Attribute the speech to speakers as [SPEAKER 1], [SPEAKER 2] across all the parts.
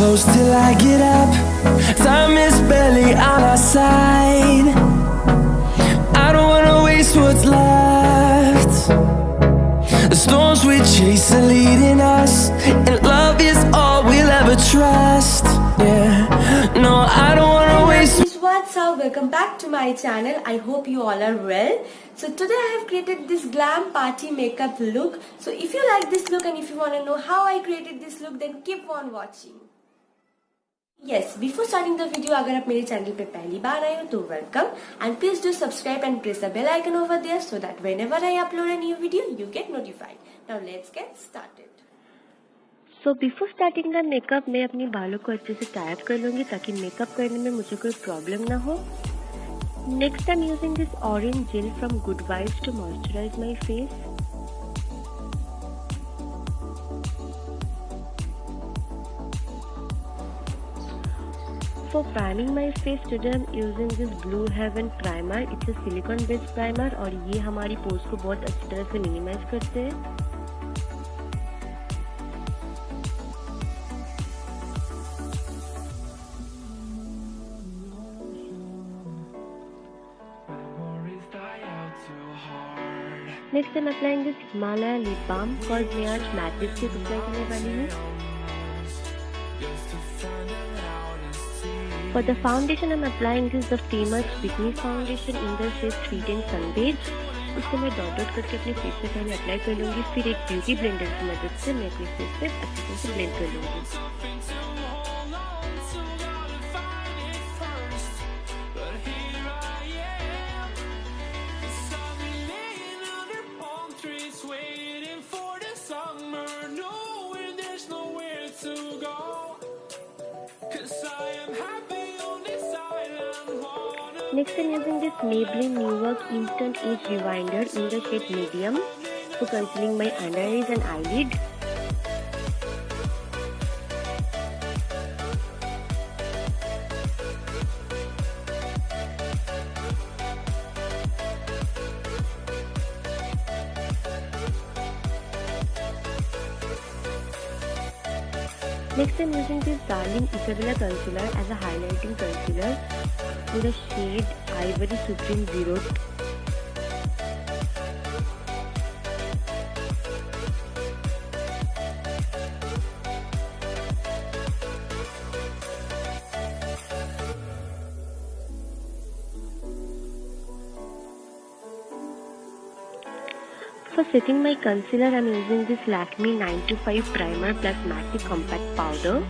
[SPEAKER 1] close till I get up. Time is barely on our side. I don't wanna waste what's left. The storms we chase are leading us, and love is all we'll ever trust. Yeah, no, I don't wanna waste.
[SPEAKER 2] What's up? Welcome back to my channel. I hope you all are well. So today I have created this glam party makeup look. So if you like this look and if you want to know how I created this look, then keep on watching. Yes, before starting the video, अगर आप मेरे channel पे पहली बार आए हो तो welcome, and please do subscribe and press the bell icon over there so that whenever I upload a new video, you get notified. Now let's get started.
[SPEAKER 3] So before starting the makeup, मैं अपनी बालों को अच्छे से tie up कर लूँगी ताकि makeup करने में मुझे कोई प्रॉब्लम ना हो. Next I'm using this orange gel from Glowy to moisturize my face. For priming my face today I'm using this Blue Heaven primer. It's a silicone based primer और ये हमारी पोर्स को बहुत अच्छी तरह से मिनिमाइज करते हैं. Next I'm applying this Himalaya lip balm cause मैं आज matte lipstick अप्लाई करने वाली हूँ. For the foundation I'm applying this the famous Bikini foundation in the shade Sweet and Sunbathe. इसको मैं डॉट डॉट करके अपने फेस पे पहले अप्लाई कर लूँगी. फिर एक ब्यूटी ब्लेंडर की मदद से मैं अपने फेस पे अच्छी तरह से ब्लेंड कर लूँगी. Next I'm using this Maybelline New York Instant Age Rewinder in the shade Medium for concealing my under eyes and eyelid. Next I'm using this Darling Isabella concealer as a highlighting concealer in the shade Ivory Supreme Zero. For setting my concealer, I am using this Lakme 925 primer plus matte compact powder.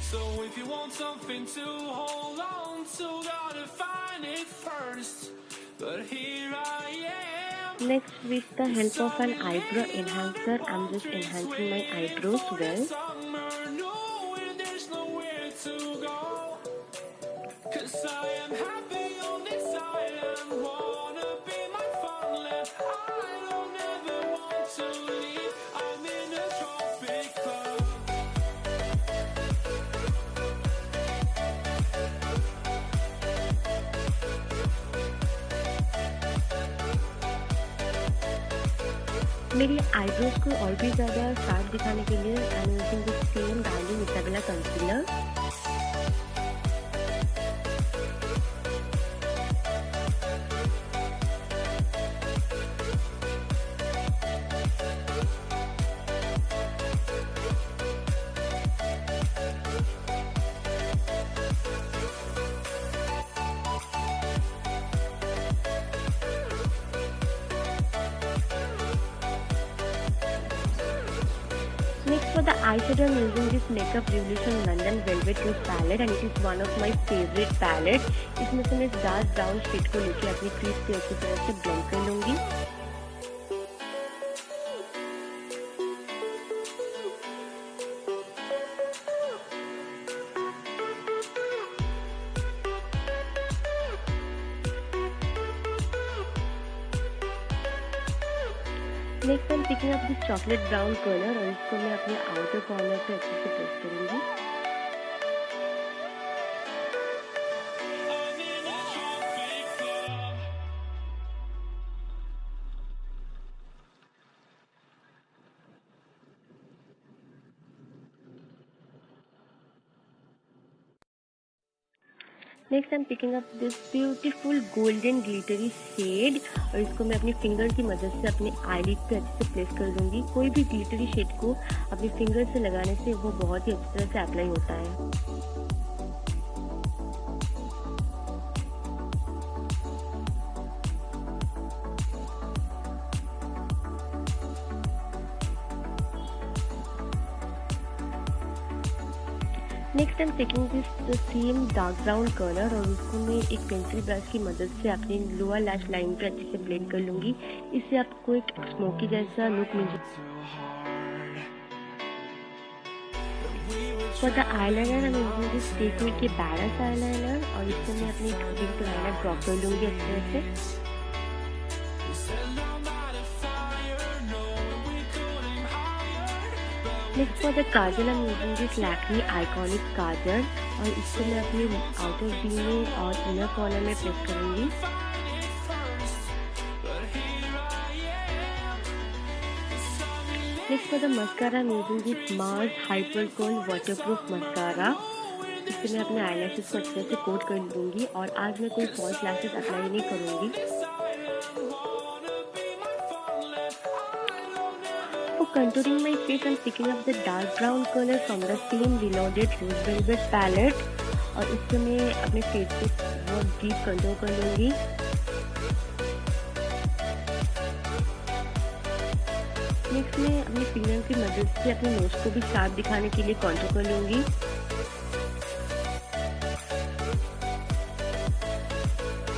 [SPEAKER 1] So if you want something to hold on to, gotta find it first. But here I am.
[SPEAKER 3] Next, with the help of an eyebrow enhancer, I'm just enhancing my eyebrows well. मेरी eyebrows को और भी ज़्यादा sharp दिखाने के लिए आई am using this same darling Isabella concealer. Next for the eyeshadow I'm using this Makeup Revolution London Velvet Rose palette and it is one of my favorite palettes. इसमें से मैं डार्क ब्राउन शेड को लेके अपनी crease पे अच्छी तरह से ब्लेंड कर लूँगी. Next I am picking up this chocolate brown colour और इसको मैं अपने आउटर कॉर्नर पे अच्छे से प्रेस करूंगी। Next I am picking up this beautiful golden glittery shade और इसको मैं अपनी फिंगर की मदद से अपने आईलिड पे अच्छे से प्लेस कर दूंगी। कोई भी ग्लिटरी शेड को अपनी फिंगर से लगाने से वो बहुत ही अच्छी तरह से अप्लाई होता है। Next I am taking this same dark brown colour और उसको मैं एक पेंसिल ब्रश की मदद से अपनी लोअर लैश लाइन पे अच्छे से ब्लेंड कर लूँगी। इससे आपको एक स्मोकी जैसा लुक मिल जाए। For the eyeliner I am using this technique के बैरस आईलाइनर और इससे मैं अपनी विंग लाइनर ड्रॉ कर लूँगी अच्छी तरह से। Next for the kajal I am using this Lakme iconic kajal और इसको मैं अपने आउटर वी में और इनर कॉर्नर में प्रेस करूंगी। Next for the mascara I am using this Mars hyper cone waterproof mascara. इससे मैं अपने आईलैशेस को अच्छे से कोट कर लूँगी और आज मैं कोई फॉल्स लैशेस अप्लाई नहीं करूँगी। For contouring my face, I'm picking up the dark brown color from the same Reloaded Rose Velvet palette और इससे मैं अपने फेस पे बहुत डीप कंटूर कर लूँगी। नेक्स्ट मैं अपनी फिंगर की मदद से अपने नोज को भी शार्प दिखाने के लिए कंटूर कर लूँगी।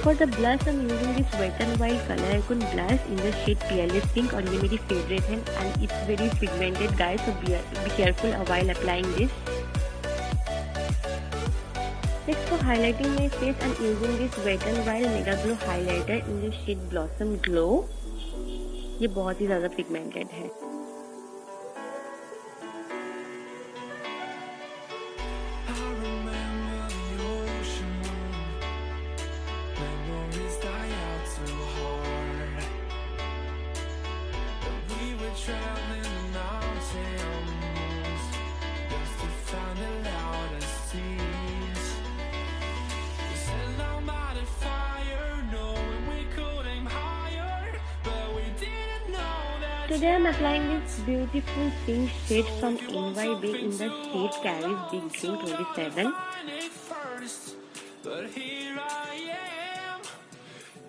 [SPEAKER 3] For the blush, I'm using this Wet n Wild color icon blush in the shade Peerless Pink और ये मेरी favorite है and it's very pigmented guys, so be careful while applying this. Next for highlighting my face, I'm using this Wet n Wild Mega Glow highlighter in the shade Blossom Glow. ये बहुत ही ज़्यादा pigmented है। Today I'm applying this beautiful pink shade from NYB in the shade Carries Big Dream 27. But here I am,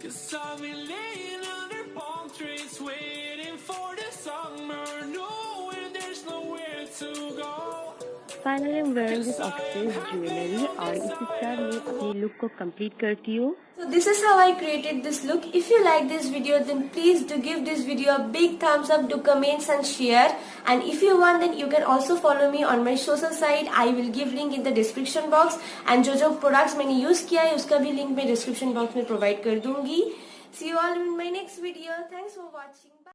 [SPEAKER 3] 'cause I've been laying under palm trees waiting for the summer, knowing there's nowhere to go. Finally I'm wearing this oxide jewelry और इसी तरह मैं अपनी look को complete करती हूँ।
[SPEAKER 2] So this is how I created this look. If you like this video, then please do give this video a big thumbs up, do comments and share. And if you want, then you can also follow me on my social site. I will give link in the description box. And जो products मैंने use किया है उसका भी link मैं description box में provide कर दूँगी. See you all in my next video. Thanks for watching. Bye.